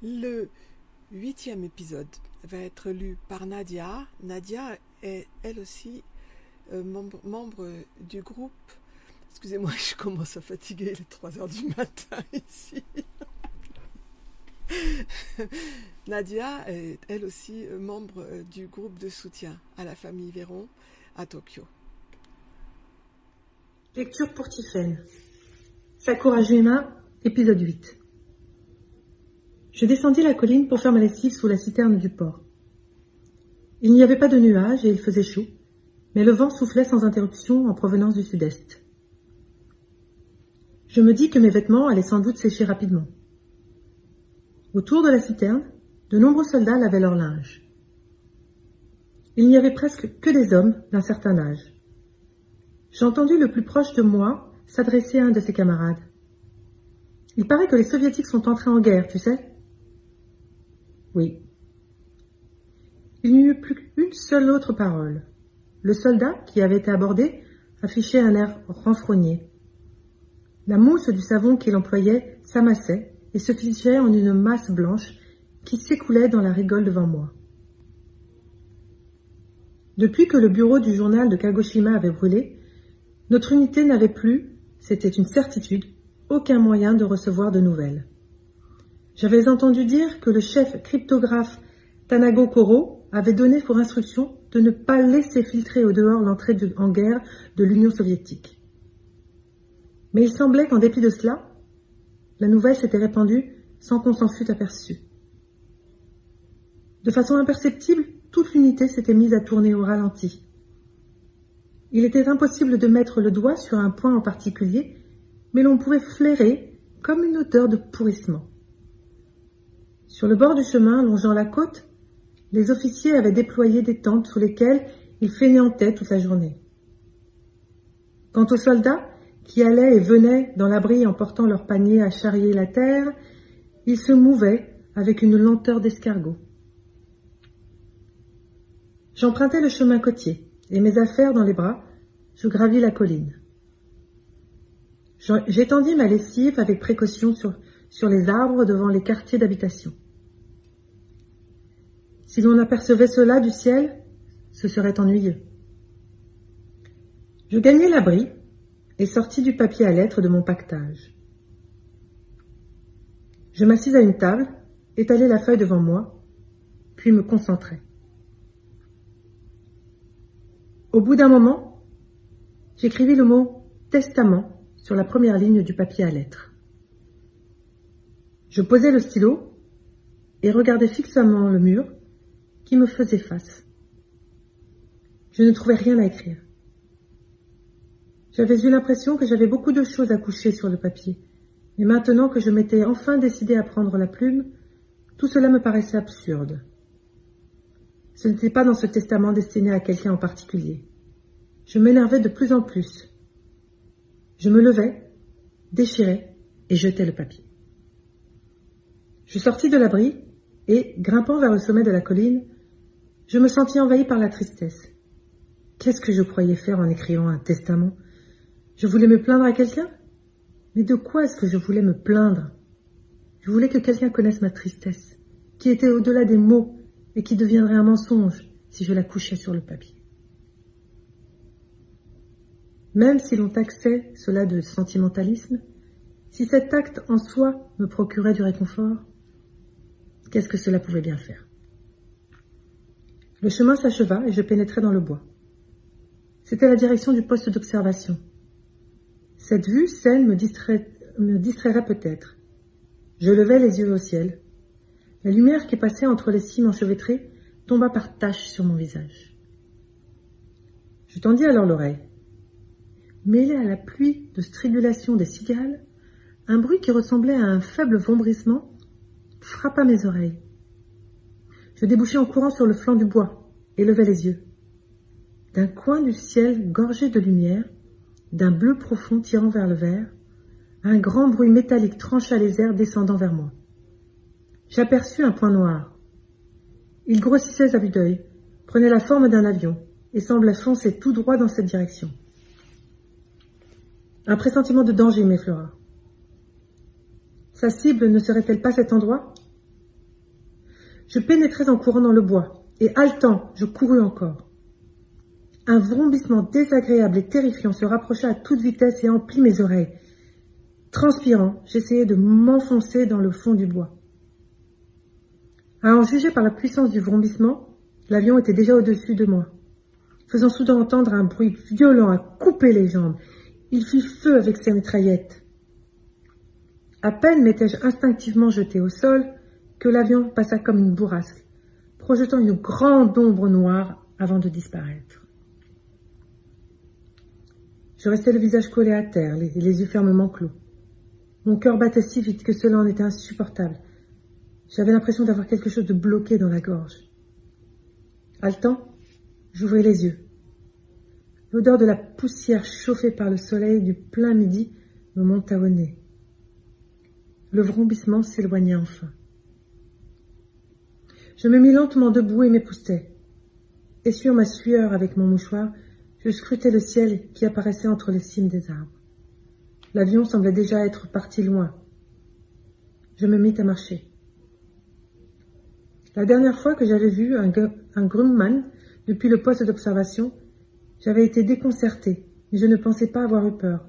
Le 8e épisode va être lu par Nadia. Nadia est elle aussi membre du groupe. Excusez-moi, je commence à fatiguer, il est 3 heures du matin ici. Nadia est elle aussi membre du groupe de soutien à la famille Véron à Tokyo. Lecture pour Tiffaine. Sakura Juima, épisode 8. Je descendis la colline pour faire ma lessive sous la citerne du port. Il n'y avait pas de nuages et il faisait chaud, mais le vent soufflait sans interruption en provenance du sud-est. Je me dis que mes vêtements allaient sans doute sécher rapidement. Autour de la citerne, de nombreux soldats lavaient leur linge. Il n'y avait presque que des hommes d'un certain âge. J'ai entendu le plus proche de moi s'adresser à un de ses camarades. « Il paraît que les soviétiques sont entrés en guerre, tu sais ?» ?»« Oui. » Il n'y eut plus qu'une seule autre parole. Le soldat, qui avait été abordé, affichait un air renfrogné. La mousse du savon qu'il employait s'amassait et se figeait en une masse blanche qui s'écoulait dans la rigole devant moi. Depuis que le bureau du journal de Kagoshima avait brûlé, notre unité n'avait plus, c'était une certitude, aucun moyen de recevoir de nouvelles. J'avais entendu dire que le chef cryptographe Tanago Koro avait donné pour instruction de ne pas laisser filtrer au dehors l'entrée en guerre de l'Union soviétique. Mais il semblait qu'en dépit de cela, la nouvelle s'était répandue sans qu'on s'en fût aperçu. De façon imperceptible, toute l'unité s'était mise à tourner au ralenti. Il était impossible de mettre le doigt sur un point en particulier, mais l'on pouvait flairer comme une odeur de pourrissement. Sur le bord du chemin longeant la côte, les officiers avaient déployé des tentes sous lesquelles ils fainéantaient toute la journée. Quant aux soldats, qui allaient et venaient dans l'abri en portant leurs paniers à charrier la terre, ils se mouvaient avec une lenteur d'escargot. J'empruntais le chemin côtier, et mes affaires dans les bras, je gravis la colline. J'étendis ma lessive avec précaution sur les arbres devant les quartiers d'habitation. Si l'on apercevait cela du ciel, ce serait ennuyeux. Je gagnai l'abri et sortis du papier à lettres de mon paquetage. Je m'assis à une table, étalai la feuille devant moi, puis me concentrai. Au bout d'un moment, j'écrivis le mot « testament » sur la première ligne du papier à lettres. Je posai le stylo et regardai fixement le mur qui me faisait face. Je ne trouvais rien à écrire. J'avais eu l'impression que j'avais beaucoup de choses à coucher sur le papier, mais maintenant que je m'étais enfin décidé à prendre la plume, tout cela me paraissait absurde. Ce n'était pas dans ce testament destiné à quelqu'un en particulier. Je m'énervais de plus en plus. Je me levai, déchirai et jetai le papier. Je sortis de l'abri et, grimpant vers le sommet de la colline, je me sentis envahi par la tristesse. Qu'est-ce que je croyais faire en écrivant un testament ? Je voulais me plaindre à quelqu'un ? Mais de quoi est-ce que je voulais me plaindre ? Je voulais que quelqu'un connaisse ma tristesse, qui était au-delà des mots et qui deviendrait un mensonge si je la couchais sur le papier. Même si l'on taxait cela de sentimentalisme, si cet acte en soi me procurait du réconfort, qu'est-ce que cela pouvait bien faire ? Le chemin s'acheva et je pénétrai dans le bois. C'était la direction du poste d'observation. Cette vue saine me distrairait peut-être. Je levai les yeux au ciel. La lumière qui passait entre les cimes enchevêtrées tomba par taches sur mon visage. Je tendis alors l'oreille. Mêlé à la pluie de stridulation des cigales, un bruit qui ressemblait à un faible vombrissement frappa mes oreilles. Je débouchai en courant sur le flanc du bois et levai les yeux. D'un coin du ciel gorgé de lumière, d'un bleu profond tirant vers le vert, un grand bruit métallique trancha les airs descendant vers moi. J'aperçus un point noir. Il grossissait à vue d'œil, prenait la forme d'un avion et semblait foncer tout droit dans cette direction. Un pressentiment de danger m'effleura. Sa cible ne serait-elle pas cet endroit? Je pénétrais en courant dans le bois, et haletant, je courus encore. Un vrombissement désagréable et terrifiant se rapprocha à toute vitesse et emplit mes oreilles. Transpirant, j'essayais de m'enfoncer dans le fond du bois. À en juger par la puissance du vrombissement, l'avion était déjà au-dessus de moi, faisant soudain entendre un bruit violent à couper les jambes. Il fit feu avec ses mitraillettes. À peine m'étais-je instinctivement jeté au sol que l'avion passa comme une bourrasque, projetant une grande ombre noire avant de disparaître. Je restais le visage collé à terre, les yeux fermement clos. Mon cœur battait si vite que cela en était insupportable. J'avais l'impression d'avoir quelque chose de bloqué dans la gorge. Haletant, j'ouvris les yeux. L'odeur de la poussière chauffée par le soleil du plein midi me monta au nez. Le vrombissement s'éloignait enfin. Je me mis lentement debout et m'époussetai. Essuyant ma sueur avec mon mouchoir, je scrutais le ciel qui apparaissait entre les cimes des arbres. L'avion semblait déjà être parti loin. Je me mis à marcher. La dernière fois que j'avais vu un Grumman depuis le poste d'observation, j'avais été déconcertée, mais je ne pensais pas avoir eu peur.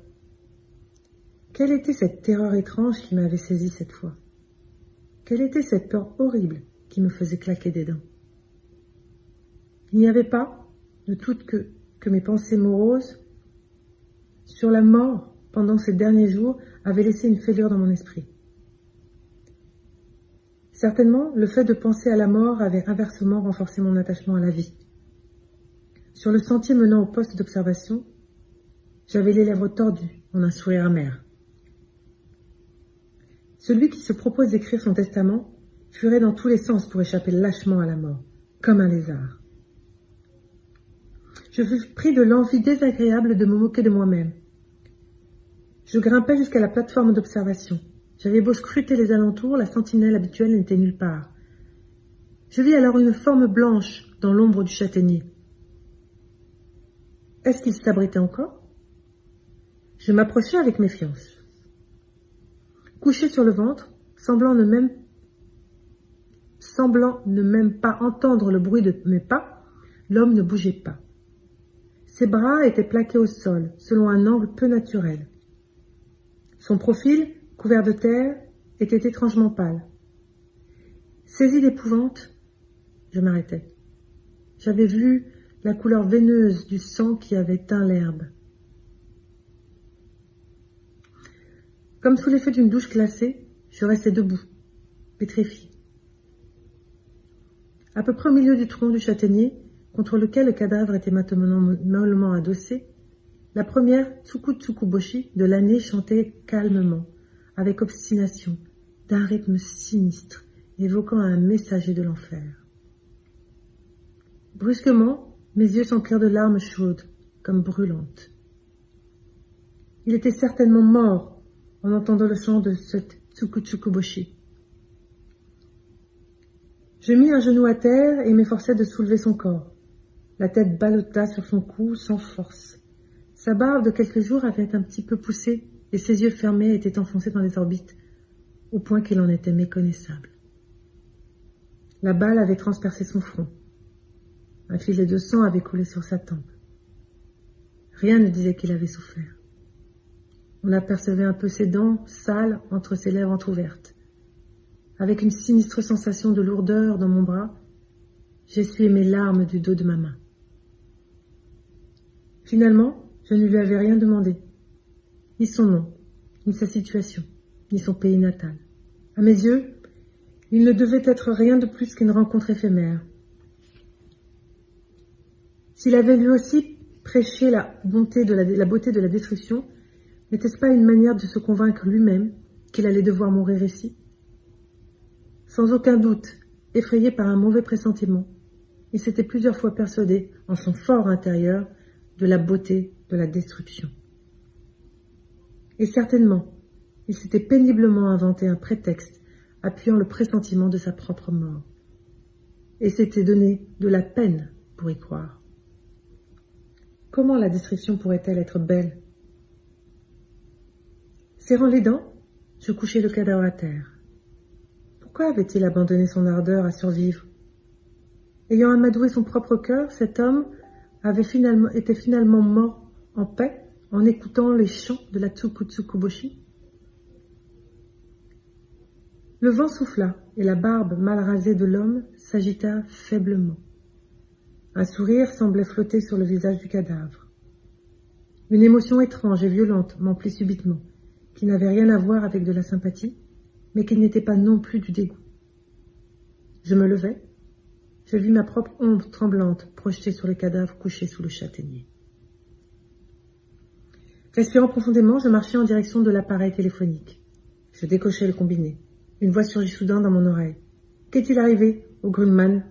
Quelle était cette terreur étrange qui m'avait saisie cette fois? Quelle était cette peur horrible qui me faisait claquer des dents? Il n'y avait pas, de toutes que mes pensées moroses, sur la mort pendant ces derniers jours avaient laissé une fêlure dans mon esprit. Certainement, le fait de penser à la mort avait inversement renforcé mon attachement à la vie. Sur le sentier menant au poste d'observation, j'avais les lèvres tordues en un sourire amer. Celui qui se propose d'écrire son testament fuirait dans tous les sens pour échapper lâchement à la mort, comme un lézard. Je fus pris de l'envie désagréable de me moquer de moi-même. Je grimpai jusqu'à la plateforme d'observation. J'avais beau scruter les alentours, la sentinelle habituelle n'était nulle part. Je vis alors une forme blanche dans l'ombre du châtaignier. Est-ce qu'il s'abritait encore? Je m'approchai avec méfiance. Couché sur le ventre, semblant ne même pas entendre le bruit de mes pas, l'homme ne bougeait pas. Ses bras étaient plaqués au sol, selon un angle peu naturel. Son profil, couvert de terre, était étrangement pâle. Saisi d'épouvante, je m'arrêtai. J'avais vu la couleur veineuse du sang qui avait teint l'herbe. Comme sous l'effet d'une douche glacée, je restai debout, pétrifié. À peu près au milieu du tronc du châtaignier, contre lequel le cadavre était maintenant mollement adossé, la première Tsuku-Tsuku-Boshi de l'année chantait calmement, avec obstination, d'un rythme sinistre, évoquant un messager de l'enfer. Brusquement, mes yeux s'emplirent de larmes chaudes, comme brûlantes. Il était certainement mort en entendant le chant de cette Tsuku-Tsuku-Boshi. Je mis un genou à terre et m'efforçai de soulever son corps. La tête ballotta sur son cou sans force. Sa barbe de quelques jours avait un petit peu poussé et ses yeux fermés étaient enfoncés dans les orbites, au point qu'il en était méconnaissable. La balle avait transpercé son front. Un filet de sang avait coulé sur sa tempe. Rien ne disait qu'il avait souffert. On apercevait un peu ses dents sales entre ses lèvres entr'ouvertes. Avec une sinistre sensation de lourdeur dans mon bras, j'essuyai mes larmes du dos de ma main. Finalement, je ne lui avais rien demandé, ni son nom, ni sa situation, ni son pays natal. À mes yeux, il ne devait être rien de plus qu'une rencontre éphémère. S'il avait lui aussi prêché la beauté de la destruction, n'était-ce pas une manière de se convaincre lui-même qu'il allait devoir mourir ici? Sans aucun doute, effrayé par un mauvais pressentiment, il s'était plusieurs fois persuadé, en son fort intérieur, de la beauté de la destruction. Et certainement, il s'était péniblement inventé un prétexte appuyant le pressentiment de sa propre mort, et s'était donné de la peine pour y croire. Comment la destruction pourrait-elle être belle? Serrant les dents, Je couchai le cadavre à terre. Pourquoi avait-il abandonné son ardeur à survivre? Ayant amadoué son propre cœur, cet homme était finalement mort en paix en écoutant les chants de la Tsukutsukuboshi. Le vent souffla et la barbe mal rasée de l'homme s'agita faiblement. Un sourire semblait flotter sur le visage du cadavre. Une émotion étrange et violente m'emplit subitement, qui n'avait rien à voir avec de la sympathie, mais qui n'était pas non plus du dégoût. Je me levai. Je vis ma propre ombre tremblante projetée sur le cadavre couché sous le châtaignier. Respirant profondément, je marchai en direction de l'appareil téléphonique. Je décochai le combiné. Une voix surgit soudain dans mon oreille. « Qu'est-il arrivé au Grumman ?»«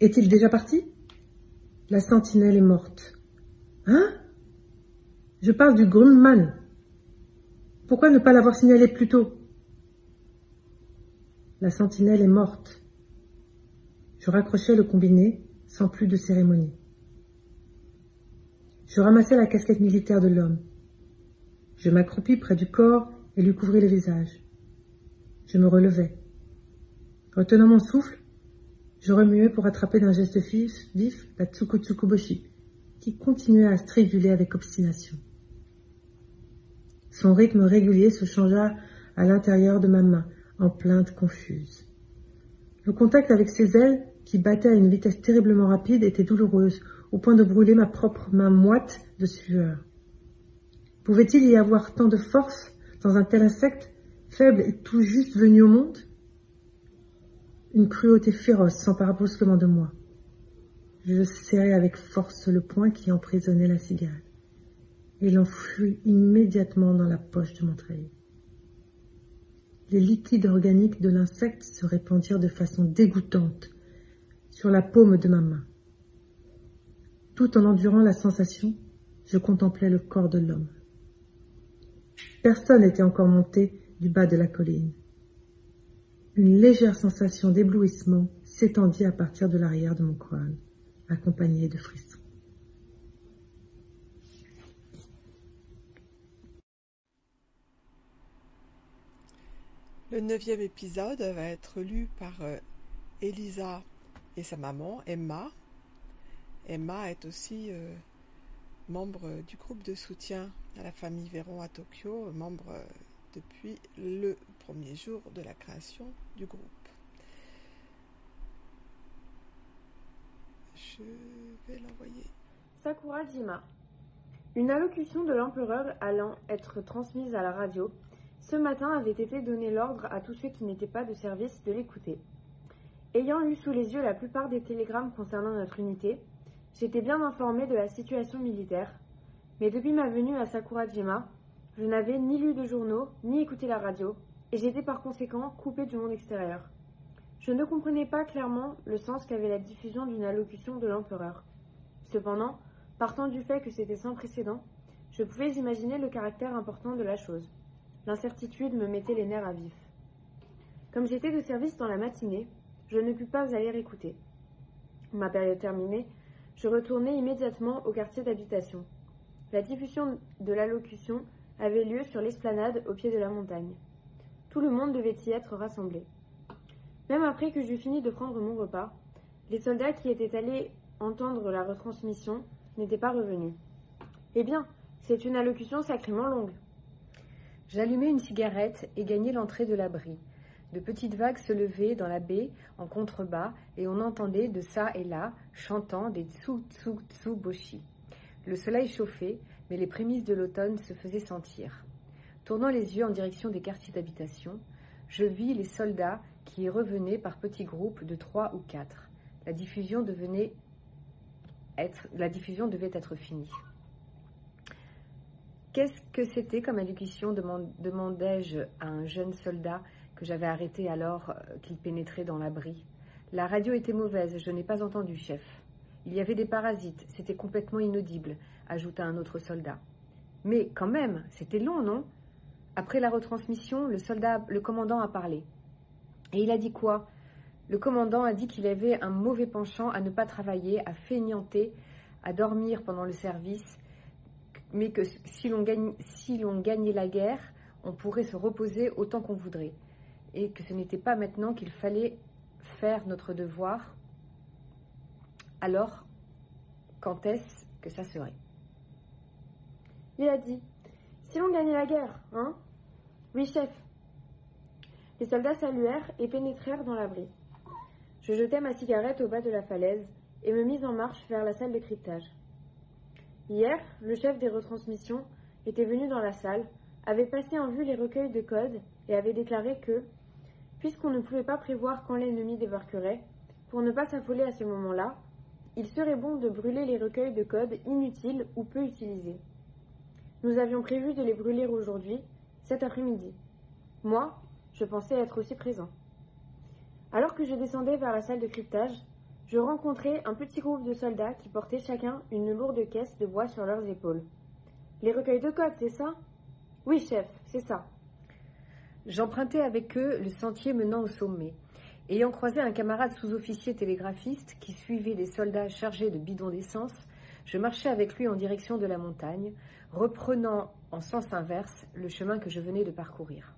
Est-il déjà parti ?»« La sentinelle est morte. »« Hein ? Je parle du Grumman. Pourquoi ne pas l'avoir signalé plus tôt ? » La sentinelle est morte. Je raccrochai le combiné sans plus de cérémonie. Je ramassai la casquette militaire de l'homme. Je m'accroupis près du corps et lui couvris le visage. Je me relevai. Retenant mon souffle, je remuai pour attraper d'un geste vif la Tsukutsukuboshi, qui continuait à striduler avec obstination. Son rythme régulier se changea à l'intérieur de ma main, en plainte confuse. Le contact avec ses ailes, qui battaient à une vitesse terriblement rapide, était douloureuse, au point de brûler ma propre main moite de sueur. Pouvait-il y avoir tant de force dans un tel insecte, faible et tout juste venu au monde? Une cruauté féroce s'empara brusquement de moi. Je serrai avec force le poing qui emprisonnait la cigale, et l'enfouis immédiatement dans la poche de mon treillis. Les liquides organiques de l'insecte se répandirent de façon dégoûtante sur la paume de ma main. Tout en endurant la sensation, je contemplais le corps de l'homme. Personne n'était encore monté du bas de la colline. Une légère sensation d'éblouissement s'étendit à partir de l'arrière de mon crâne, accompagnée de frissons. Le 9e épisode va être lu par Elisa et sa maman, Emma. Emma est aussi membre du groupe de soutien à la famille Véron à Tokyo, membre depuis le premier jour de la création du groupe. Je vais l'envoyer. Sakurajima. Une allocution de l'empereur allant être transmise à la radio, ce matin avait été donné l'ordre à tous ceux qui n'étaient pas de service de l'écouter. Ayant eu sous les yeux la plupart des télégrammes concernant notre unité, j'étais bien informé de la situation militaire, mais depuis ma venue à Sakurajima, je n'avais ni lu de journaux, ni écouté la radio, et j'étais par conséquent coupé du monde extérieur. Je ne comprenais pas clairement le sens qu'avait la diffusion d'une allocution de l'empereur. Cependant, partant du fait que c'était sans précédent, je pouvais imaginer le caractère important de la chose. L'incertitude me mettait les nerfs à vif. Comme j'étais de service dans la matinée, je ne pus pas aller écouter. Ma période terminée, je retournai immédiatement au quartier d'habitation. La diffusion de l'allocution avait lieu sur l'esplanade au pied de la montagne. Tout le monde devait y être rassemblé. Même après que j'eus fini de prendre mon repas, les soldats qui étaient allés entendre la retransmission n'étaient pas revenus. Eh bien, c'est une allocution sacrément longue. J'allumai une cigarette et gagnai l'entrée de l'abri. De petites vagues se levaient dans la baie en contrebas et on entendait de ça et là, chantant des tsu-tsu-tsu-boshi. Le soleil chauffait, mais les prémices de l'automne se faisaient sentir. Tournant les yeux en direction des quartiers d'habitation, je vis les soldats qui y revenaient par petits groupes de 3 ou 4. La diffusion devait être finie. Qu'est-ce que c'était comme allocution demandai-je à un jeune soldat que j'avais arrêté alors qu'il pénétrait dans l'abri. La radio était mauvaise, je n'ai pas entendu, chef. Il y avait des parasites, c'était complètement inaudible, ajouta un autre soldat. Mais quand même, c'était long, non ? Après la retransmission, le commandant a parlé. Et il a dit quoi ? Le commandant a dit qu'il avait un mauvais penchant à ne pas travailler, à feignanter, à dormir pendant le service, mais que si l'on gagnait la guerre, on pourrait se reposer autant qu'on voudrait, et que ce n'était pas maintenant qu'il fallait faire notre devoir. Alors, quand est-ce que ça serait? Il a dit, si l'on gagnait la guerre, hein? Oui, chef. Les soldats saluèrent et pénétrèrent dans l'abri. Je jetai ma cigarette au bas de la falaise et me mis en marche vers la salle de cryptage. Hier, le chef des retransmissions était venu dans la salle, avait passé en vue les recueils de codes et avait déclaré que, puisqu'on ne pouvait pas prévoir quand l'ennemi débarquerait, pour ne pas s'affoler à ce moment-là, il serait bon de brûler les recueils de codes inutiles ou peu utilisés. Nous avions prévu de les brûler aujourd'hui, cet après-midi. Moi, je pensais être aussi présent. Alors que je descendais vers la salle de cryptage, je rencontrai un petit groupe de soldats qui portaient chacun une lourde caisse de bois sur leurs épaules. Les recueils de codes, c'est ça? Oui, chef, c'est ça. J'empruntais avec eux le sentier menant au sommet. Ayant croisé un camarade sous-officier télégraphiste qui suivait des soldats chargés de bidons d'essence, je marchais avec lui en direction de la montagne, reprenant en sens inverse le chemin que je venais de parcourir.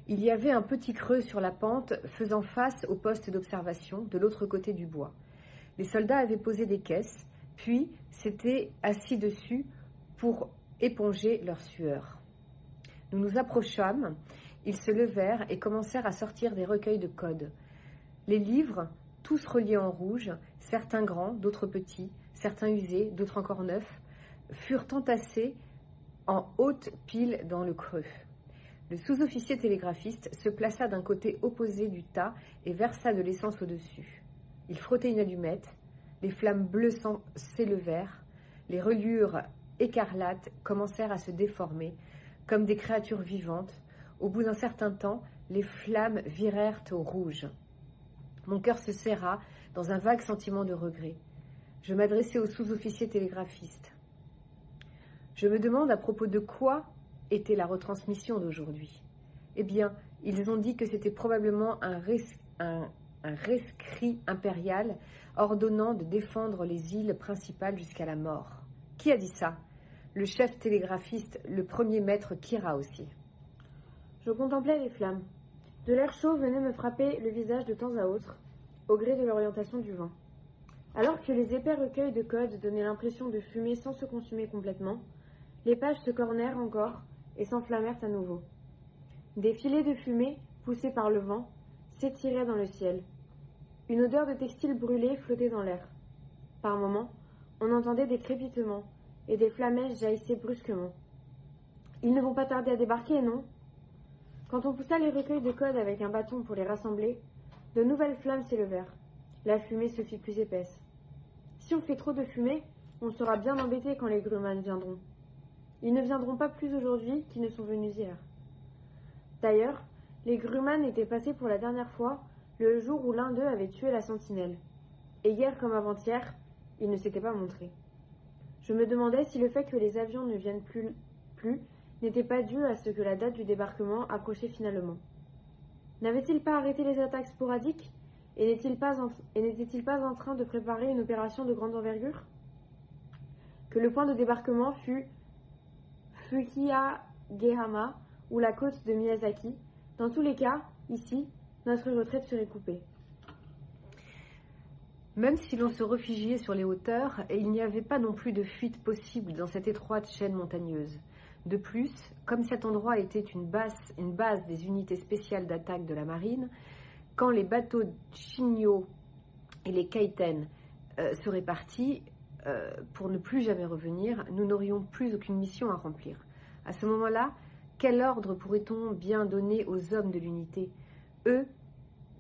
Il y avait un petit creux sur la pente faisant face au poste d'observation de l'autre côté du bois. Les soldats avaient posé des caisses, puis s'étaient assis dessus pour éponger leur sueur. Nous nous approchâmes, ils se levèrent et commencèrent à sortir des recueils de codes. Les livres, tous reliés en rouge, certains grands, d'autres petits, certains usés, d'autres encore neufs, furent entassés en haute pile dans le creux. Le sous-officier télégraphiste se plaça d'un côté opposé du tas et versa de l'essence au-dessus. Il frottait une allumette, les flammes bleues s'élevèrent, les reliures écarlates commencèrent à se déformer, comme des créatures vivantes. Au bout d'un certain temps, les flammes virèrent au rouge. Mon cœur se serra dans un vague sentiment de regret. Je m'adressai au sous-officier télégraphiste. Je me demande à propos de quoi était la retransmission d'aujourd'hui. Eh bien, ils ont dit que c'était probablement un rescrit impérial ordonnant de défendre les îles principales jusqu'à la mort. Qui a dit ça? Le chef télégraphiste, le premier maître Kira aussi. Je contemplais les flammes. De l'air chaud venait me frapper le visage de temps à autre, au gré de l'orientation du vent. Alors que les épais recueils de codes donnaient l'impression de fumer sans se consumer complètement, les pages se cornèrent encore et s'enflammèrent à nouveau. Des filets de fumée, poussés par le vent, s'étiraient dans le ciel. Une odeur de textile brûlé flottait dans l'air. Par moments, on entendait des crépitements, et des flamèches jaillissaient brusquement. Ils ne vont pas tarder à débarquer, non? Quand on poussa les recueils de codes avec un bâton pour les rassembler, de nouvelles flammes s'élevèrent. La fumée se fit plus épaisse. Si on fait trop de fumée, on sera bien embêté quand les Grumman viendront. Ils ne viendront pas plus aujourd'hui qu'ils ne sont venus hier. D'ailleurs, les Grumman étaient passés pour la dernière fois le jour où l'un d'eux avait tué la sentinelle. Et hier comme avant-hier, il ne s'était pas montré. Je me demandais si le fait que les avions ne viennent plus n'était pas dû à ce que la date du débarquement approchait finalement. N'avait-il pas arrêté les attaques sporadiques et n'était-il pas en train de préparer une opération de grande envergure? Que le point de débarquement fût Fukuyama ou la côte de Miyazaki, dans tous les cas, ici, notre retraite serait coupée. Même si l'on se réfugiait sur les hauteurs, il n'y avait pas non plus de fuite possible dans cette étroite chaîne montagneuse. De plus, comme cet endroit était une base des unités spéciales d'attaque de la marine, quand les bateaux Shinyo et les Kaiten seraient partis, pour ne plus jamais revenir, nous n'aurions plus aucune mission à remplir. À ce moment-là, quel ordre pourrait-on bien donner aux hommes de l'unité, eux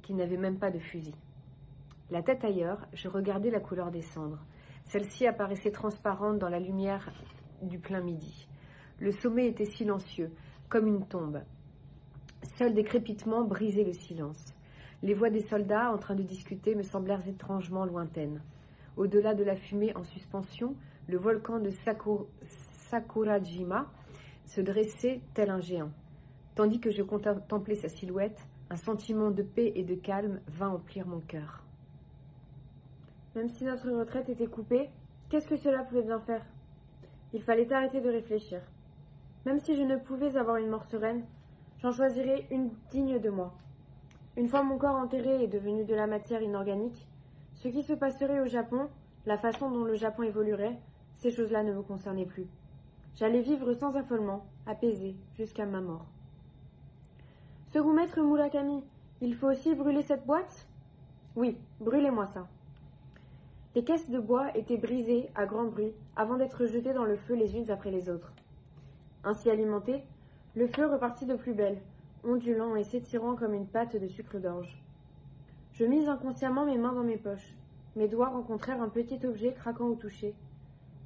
qui n'avaient même pas de fusil? La tête ailleurs, je regardais la couleur des cendres. Celle-ci apparaissait transparente dans la lumière du plein midi. Le sommet était silencieux, comme une tombe. Seuls des crépitements brisaient le silence. Les voix des soldats en train de discuter me semblèrent étrangement lointaines. Au-delà de la fumée en suspension, le volcan de Sakurajima se dressait tel un géant. Tandis que je contemplais sa silhouette, un sentiment de paix et de calme vint emplir mon cœur. Même si notre retraite était coupée, qu'est-ce que cela pouvait bien faire? Il fallait arrêter de réfléchir. Même si je ne pouvais avoir une mort sereine, j'en choisirais une digne de moi. Une fois mon corps enterré et devenu de la matière inorganique, ce qui se passerait au Japon, la façon dont le Japon évoluerait, ces choses-là ne me concernaient plus. J'allais vivre sans affolement, apaisé, jusqu'à ma mort. Second maître Murakami, il faut aussi brûler cette boîte ? Oui, brûlez-moi ça. Les caisses de bois étaient brisées à grand bruit avant d'être jetées dans le feu les unes après les autres. Ainsi alimenté, le feu repartit de plus belle, ondulant et s'étirant comme une pâte de sucre d'orge. Je mis inconsciemment mes mains dans mes poches. Mes doigts rencontrèrent un petit objet craquant au toucher.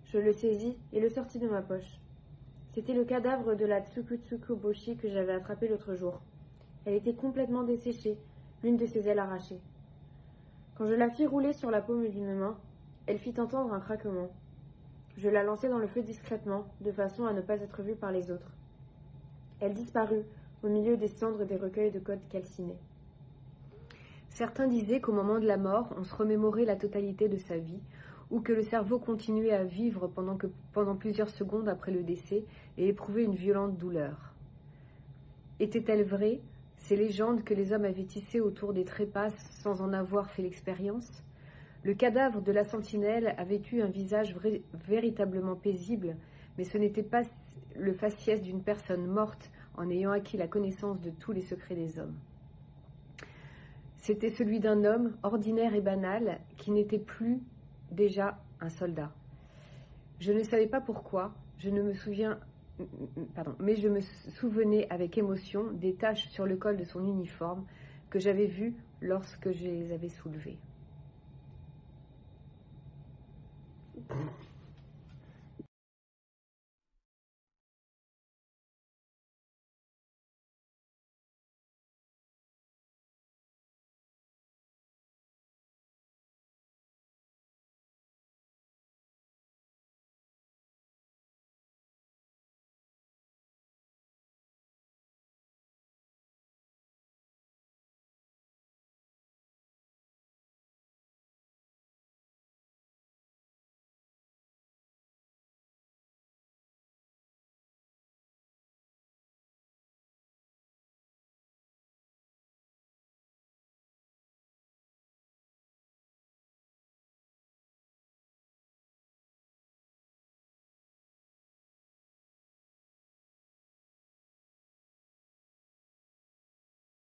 Je le saisis et le sortis de ma poche. C'était le cadavre de la Tsukutsuku-boshi que j'avais attrapé l'autre jour. Elle était complètement desséchée, l'une de ses ailes arrachée. Quand je la fis rouler sur la paume d'une main, elle fit entendre un craquement. Je la lançai dans le feu discrètement, de façon à ne pas être vue par les autres. Elle disparut au milieu des cendres des recueils de codes calcinés. Certains disaient qu'au moment de la mort, on se remémorait la totalité de sa vie, ou que le cerveau continuait à vivre pendant plusieurs secondes après le décès et éprouvait une violente douleur. Étaient-elles vraies, ces légendes que les hommes avaient tissées autour des trépas sans en avoir fait l'expérience? Le cadavre de la sentinelle avait eu un visage véritablement paisible, mais ce n'était pas le faciès d'une personne morte en ayant acquis la connaissance de tous les secrets des hommes. C'était celui d'un homme ordinaire et banal qui n'était plus déjà un soldat. Je ne savais pas pourquoi, mais je me souvenais avec émotion des taches sur le col de son uniforme que j'avais vues lorsque je les avais soulevées.